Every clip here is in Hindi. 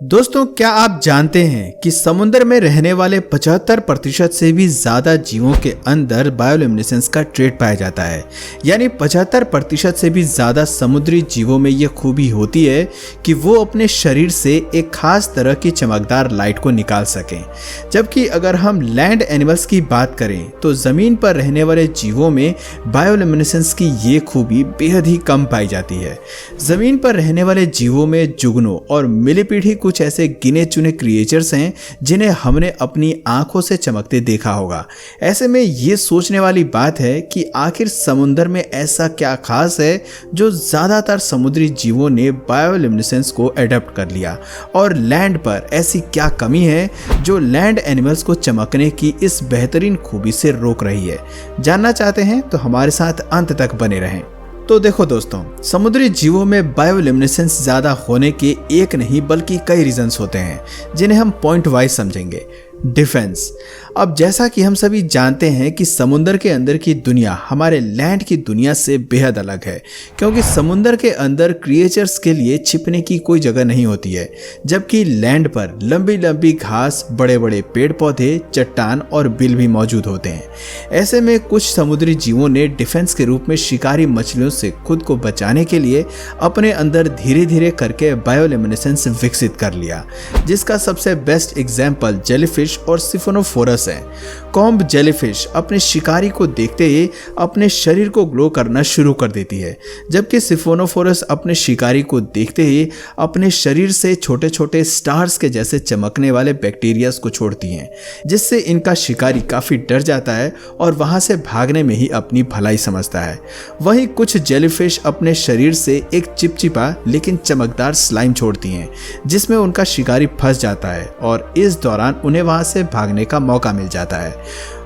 दोस्तों, क्या आप जानते हैं कि समुद्र में रहने वाले 75% से भी ज्यादा जीवों के अंदर बायोल्यूमिनेसेंस का ट्रेट पाया जाता है। यानी 75% से भी ज्यादा समुद्री जीवों में यह खूबी होती है कि वो अपने शरीर से एक खास तरह की चमकदार लाइट को निकाल सकें। जबकि अगर हम लैंड एनिमल्स की बात करें तो जमीन पर रहने वाले जीवों में बायोल्यूमिनेसेंस की ये खूबी बेहद ही कम पाई जाती है। जमीन पर रहने वाले जीवों में जुगनू और मिलीपीढ़ी कुछ ऐसे गिने चुने क्रिएचर्स हैं जिन्हें हमने अपनी आंखों से चमकते देखा होगा। ऐसे में ये सोचने वाली बात है कि आखिर समुद्र में ऐसा क्या खास है जो ज्यादातर समुद्री जीवों ने बायोल्यूमिनेसेंस को एडॉप्ट कर लिया, और लैंड पर ऐसी क्या कमी है जो लैंड एनिमल्स को चमकने की इस बेहतरीन खूबी से रोक रही है। जानना चाहते हैं तो हमारे साथ अंत तक बने रहें। तो देखो दोस्तों, समुद्री जीवों में बायोल्यूमिनेसेंस ज्यादा होने के एक नहीं बल्कि कई रीजंस होते हैं जिन्हें हम पॉइंट वाइज समझेंगे। डिफेंस। अब जैसा कि हम सभी जानते हैं कि समुद्र के अंदर की दुनिया हमारे लैंड की दुनिया से बेहद अलग है, क्योंकि समुद्र के अंदर क्रिएचर्स के लिए छिपने की कोई जगह नहीं होती है, जबकि लैंड पर लंबी लंबी घास, बड़े बड़े पेड़ पौधे, चट्टान और बिल भी मौजूद होते हैं। ऐसे में कुछ समुद्री जीवों ने डिफेंस के रूप में शिकारी मछलियों से खुद को बचाने के लिए अपने अंदर धीरे धीरे करके बायोल्यूमिनेसेंस विकसित कर लिया, जिसका सबसे बेस्ट एग्जाम्पल जेलीफिश और सिफोनोफोरस है। कॉम्ब जेलीफिश अपने शिकारी को देखते ही अपने शरीर को ग्लो करना शुरू कर देती है, जबकि सिफोनोफोरस अपने शिकारी को देखते ही अपने शरीर से छोटे छोटे स्टार्स के जैसे चमकने वाले बैक्टीरियाज को छोड़ती हैं, जिससे इनका शिकारी काफी डर जाता है और वहां से भागने में ही अपनी भलाई समझता है। वहीं कुछ जेलीफिश अपने शरीर से एक चिपचिपा लेकिन चमकदार स्लाइम छोड़ती हैं, जिसमें उनका शिकारी फंस जाता है और इस दौरान उन्हें वहां से भागने का मौका मिल जाता है।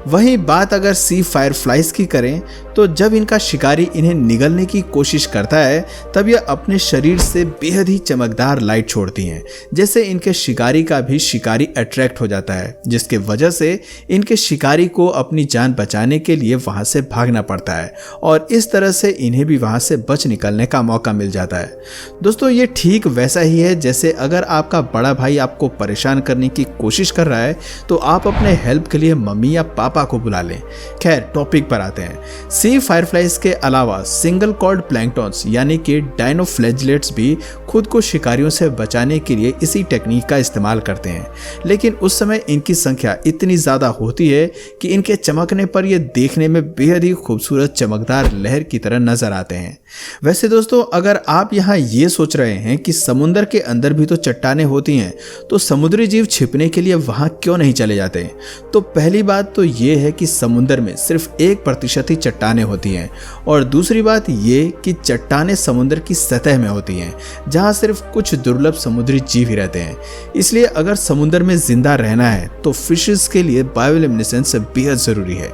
वहीं बात अगर सी फायरफ्लाइज की करें तो जब इनका शिकारी इन्हें निगलने की कोशिश करता है तब यह अपने शरीर से बेहद ही चमकदार लाइट छोड़ती हैं, जिससे इनके शिकारी का भी शिकारी अट्रैक्ट हो जाता है, जिसके वजह से इनके शिकारी को अपनी जान बचाने के लिए वहां से भागना पड़ता है और इस तरह से इन्हें भी वहां से बच निकलने का मौका मिल जाता है। दोस्तों, ये ठीक वैसा ही है जैसे अगर आपका बड़ा भाई आपको परेशान करने की कोशिश कर रहा है तो आप अपने हेल्प के लिए मम्मी या पापा को बुला लें। खैर, टॉपिक पर आते हैं। सी फायरफ्लाइज के अलावा सिंगल कॉर्ड प्लैंक्टन्स यानी कि डायनोफ्लैजिलेट्स भी खुद को शिकारियों से बचाने के लिए इसी टेक्निक का इस्तेमाल करते हैं, लेकिन उस समय इनकी संख्या इतनी ज्यादा होती है कि इनके चमकने पर यह देखने में बेहद ही खूबसूरत चमकदार लहर की तरह नजर आते हैं। वैसे दोस्तों, अगर आप यहाँ ये सोच रहे हैं कि समुद्र के अंदर भी तो चट्टानें होती हैं, तो समुद्री जीव छिपने के लिए वहां क्यों नहीं चले जाते? तो पहली बात तो ये है कि समुद्र में सिर्फ 1% ही चट्टानें होती हैं, और दूसरी बात ये कि चट्टानें समुद्र की सतह में होती हैं, जहां सिर्फ कुछ दुर्लभ समुद्री जीव ही रहते हैं। इसलिए अगर समुद्र में जिंदा रहना है तो फिशेस के लिए बायोल्यूमिनेसेंस बेहद जरूरी है।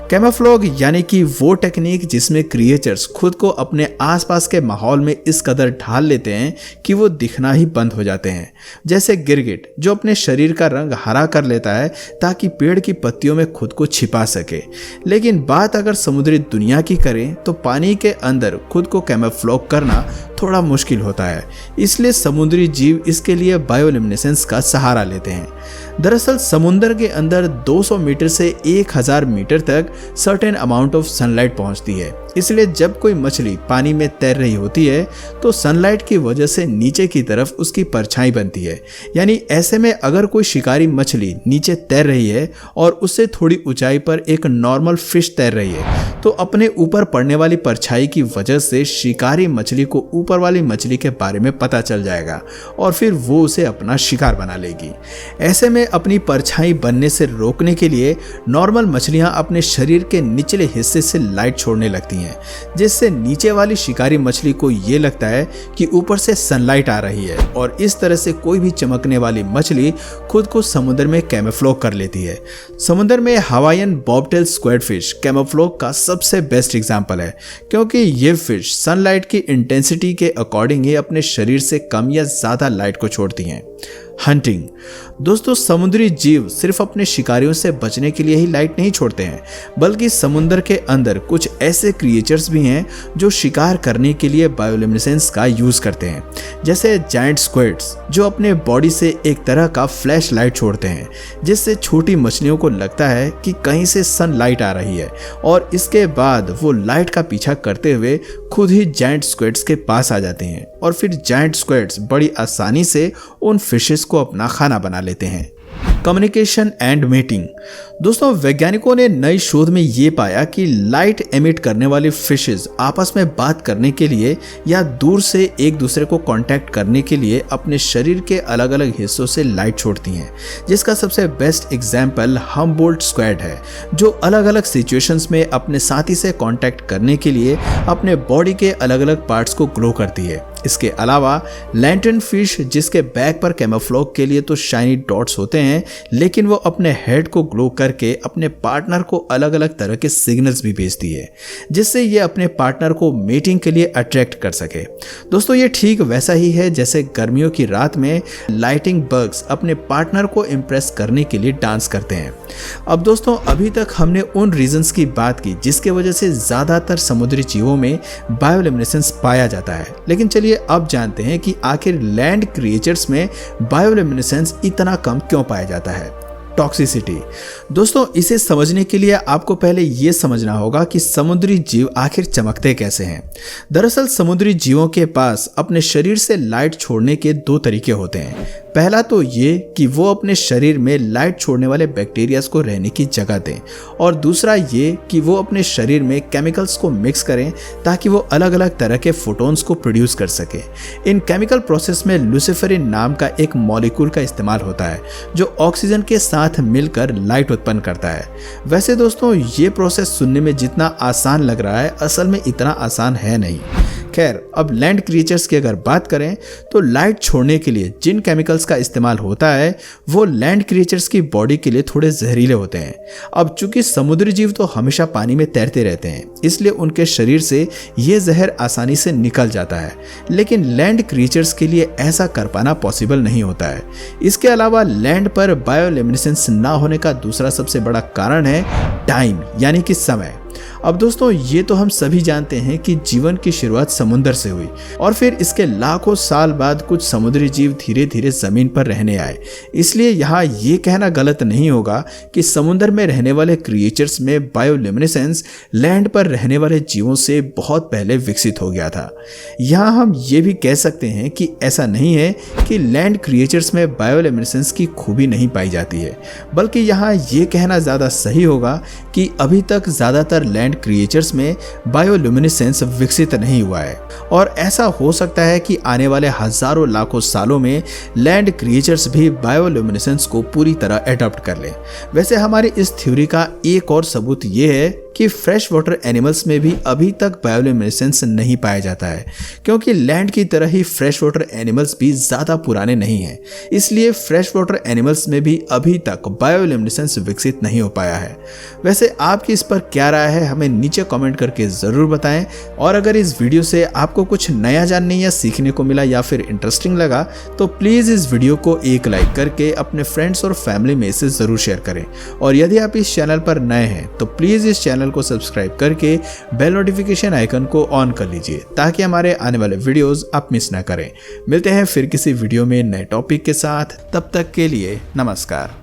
कैमोफ्लेज यानी कि वो टेक्निक जिसमें क्रिएचर्स खुद को अपने आसपास के माहौल में इस कदर ढाल लेते हैं कि वो दिखना ही बंद हो जाते हैं। जैसे गिरगिट जो अपने शरीर का रंग हरा कर लेता है ताकि पेड़ की पत्तियों में खुद को छिपा सके। लेकिन बात अगर समुद्री दुनिया की करें तो पानी के अंदर खुद को कैमोफ्लेज करना थोड़ा मुश्किल होता है, इसलिए समुद्री जीव इसके लिए बायोल्यूमिनेसेंस का सहारा लेते हैं। दरअसल समुद्र के अंदर 200 मीटर से 1000 मीटर तक सर्टेन अमाउंट ऑफ सनलाइट पहुंचती है, इसलिए जब कोई मछली पानी में तैर रही होती है तो सनलाइट की वजह से नीचे की तरफ उसकी परछाई बनती है। यानी ऐसे में अगर कोई शिकारी मछली नीचे तैर रही है और उससे थोड़ी ऊंचाई पर एक नॉर्मल फिश तैर रही है तो अपने ऊपर पड़ने वाली परछाई की वजह से शिकारी मछली को ऊपर वाली मछली के बारे में पता चल जाएगा और फिर वो उसे अपना शिकार बना लेगी। ऐसे में अपनी परछाई बनने से रोकने के लिए नॉर्मल मछलियां अपने शरीर के निचले हिस्से से लाइट छोड़ने लगती हैं, जिससे नीचे वाली शिकारी मछली को ये लगता है कि ऊपर से सनलाइट आ रही है, और इस तरह से कोई भी चमकने वाली मछली खुद को समुद्र में कैमोफ्लेज कर लेती है। समुद्र में हवाईयन बॉबटेल स्क्वैड फिश कैमोफ्लेज का सबसे बेस्ट एग्जांपल है, क्योंकि ये फिश सनलाइट की इंटेंसिटी के अकॉर्डिंग ही अपने शरीर से कम या ज्यादा लाइट को छोड़ती हैं। हंटिंग। दोस्तों, समुद्री जीव सिर्फ अपने शिकारियों से बचने के लिए ही लाइट नहीं छोड़ते हैं, बल्कि समुद्र के अंदर कुछ ऐसे क्रिएचर्स भी हैं जो शिकार करने के लिए बायोल्यूमिनेसेंस का यूज करते हैं, जैसे जायंट स्क्विड्स जो अपने बॉडी से एक तरह का फ्लैश लाइट छोड़ते हैं, जिससे छोटी मछलियों को लगता है कि कहीं से सनलाइट आ रही है, और इसके बाद वो लाइट का पीछा करते हुए खुद ही जायंट स्क्विड्स के पास आ जाते हैं, और फिर जायंट स्क्विड्स बड़ी आसानी से उन फिशेस को अपना खाना बना लेते हैं। Communication and meeting. दोस्तों, वैज्ञानिकों ने नई शोध में ये पाया कि लाइट एमिट करने वाली फिशेस आपस में बात करने के लिए या दूर से एक दूसरे को कांटेक्ट करने के लिए अपने शरीर के अलग अलग हिस्सों से लाइट छोड़ती हैं, जिसका सबसे बेस्ट एग्जाम्पल हम्बोल्ट स्क्वैड है, जो अलग अलग सिचुएशंस में अपने साथी से कांटेक्ट करने के लिए अपने बॉडी के अलग अलग पार्ट्स को ग्लो करती है। इसके अलावा लैंटर्न फिश, जिसके बैक पर कैमोफ्लेज के लिए तो शाइनी डॉट्स होते हैं, लेकिन वो अपने हेड को ग्लो करके अपने पार्टनर को अलग अलग तरह के सिग्नल्स भी भेजती है, जिससे ये अपने पार्टनर को मीटिंग के लिए अट्रैक्ट कर सके। दोस्तों, ये ठीक वैसा ही है जैसे गर्मियों की रात में लाइटिंग बग्स अपने पार्टनर को इम्प्रेस करने के लिए डांस करते हैं। अब दोस्तों, अभी तक हमने उन रीजंस की बात की जिसके वजह से ज्यादातर समुद्री जीवों में बायोल्यूमिनेसेंस पाया जाता है, लेकिन चलिए अब जानते हैं कि आखिर लैंड क्रिएचर्स में बायोल्यूमिनेसेंस इतना कम क्यों पाया जाता है। टॉक्सिसिटी। दोस्तों, इसे समझने के लिए आपको पहले यह समझना होगा कि समुद्री जीव आखिर चमकते कैसे हैं। दरअसल समुद्री जीवों के पास अपने शरीर से लाइट छोड़ने के दो तरीके होते हैं। पहला तो ये कि वो अपने शरीर में लाइट छोड़ने वाले बैक्टीरियाज को रहने की जगह दें, और दूसरा ये कि वो अपने शरीर में केमिकल्स को मिक्स करें ताकि वो अलग अलग तरह के फोटोन्स को प्रोड्यूस कर सके। इन केमिकल प्रोसेस में लुसिफेरिन नाम का एक मॉलिक्यूल का इस्तेमाल होता है, जो ऑक्सीजन के साथ मिलकर लाइट उत्पन्न करता है। वैसे दोस्तों, ये प्रोसेस सुनने में जितना आसान लग रहा है, असल में इतना आसान है नहीं। खैर, अब लैंड क्रिएचर्स की अगर बात करें तो लाइट छोड़ने के लिए जिन केमिकल्स का इस्तेमाल होता है वो लैंड क्रिएचर्स की बॉडी के लिए थोड़े जहरीले होते हैं। अब चूंकि समुद्री जीव तो हमेशा पानी में तैरते रहते हैं, इसलिए उनके शरीर से ये जहर आसानी से निकल जाता है, लेकिन लैंड क्रिएचर्स के लिए ऐसा कर पाना पॉसिबल नहीं होता है। इसके अलावा लैंड पर बायोल्यूमिनेसेंस ना होने का दूसरा सबसे बड़ा कारण है टाइम, यानी कि समय। अब दोस्तों, ये तो हम सभी जानते हैं कि जीवन की शुरुआत समुद्र से हुई, और फिर इसके लाखों साल बाद कुछ समुद्री जीव धीरे धीरे जमीन पर रहने आए। इसलिए यहाँ ये कहना गलत नहीं होगा कि समुद्र में रहने वाले क्रिएचर्स में बायोल्यूमिनेसेंस लैंड पर रहने वाले जीवों से बहुत पहले विकसित हो गया था। यहाँ हम ये भी कह सकते हैं कि ऐसा नहीं है कि लैंड क्रिएचर्स में बायोल्यूमिनेसेंस की खूबी नहीं पाई जाती है, बल्कि यहाँ ये कहना ज़्यादा सही होगा कि अभी तक ज़्यादातर लैंड क्रिएचर्स में बायोल्यूमिनेसेंस विकसित नहीं हुआ है, और ऐसा हो सकता है कि आने वाले हजारों लाखों सालों में लैंड क्रिएचर्स भी बायोल्यूमिनेसेंस को पूरी तरह एडॉप्ट कर लें। वैसे हमारी इस थ्योरी का एक और सबूत ये है कि फ्रेश वाटर एनिमल्स में भी अभी तक बायोल्यूमिनेसेंस नहीं पाया जाता है, क्योंकि लैंड की तरह ही फ्रेश वाटर एनिमल्स भी ज़्यादा पुराने नहीं हैं। इसलिए फ्रेश वाटर एनिमल्स में भी अभी तक बायोल्यूमिनेसेंस विकसित नहीं हो पाया है। वैसे आपकी इस पर क्या राय है, हमें नीचे कमेंट करके ज़रूर बताएं, और अगर इस वीडियो से आपको कुछ नया जानने या सीखने को मिला या फिर इंटरेस्टिंग लगा तो प्लीज़ इस वीडियो को एक लाइक करके अपने फ्रेंड्स और फैमिली में इसे ज़रूर शेयर करें, और यदि आप इस चैनल पर नए हैं तो प्लीज़ इस चैनल को सब्सक्राइब करके बेल नोटिफिकेशन आइकन को ऑन कर लीजिए, ताकि हमारे आने वाले वीडियोस आप मिस ना करें। मिलते हैं फिर किसी वीडियो में नए टॉपिक के साथ, तब तक के लिए नमस्कार।